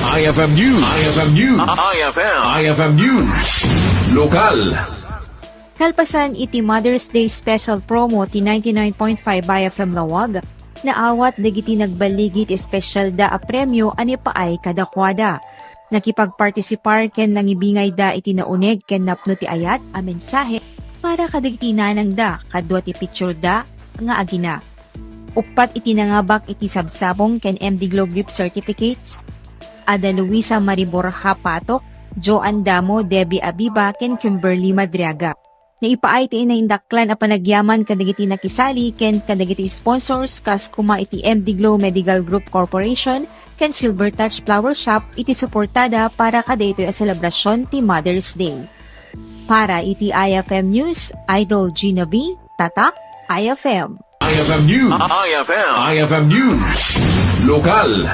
IFM News. IFM News. IFM News. Lokal. Kalpasan iti Mother's Day special promo ti 99.5 IFM Lawag, naawat dagiti nagbaligit espesyal da a premyo ani paay kadakwada. Nakipagpartisipar ken nangibingay da iti nauneg ken napno ti ayat a mensahe para kadagiti nanang da kadwa ti picture da nga agina. Upat iti nangabak iti sabsabong ken MD Glow gift certificates. Ada Luisa Maribor Hapatok, Joan Damo, Debbie Abiba, ken Kimberly Madriaga. Naipaay ti inaindaklan a panagyaman kadagiti nakisali ken kadagiti sponsors kas kuma iti MD Glow Medical Group Corporation ken Silver Touch Flower Shop iti suportada para kadaytoy a selebrasyon ti Mother's Day. Para iti IFM News, Idol Gina B, Tatak, IFM. IFM News. IFM News. Lokal.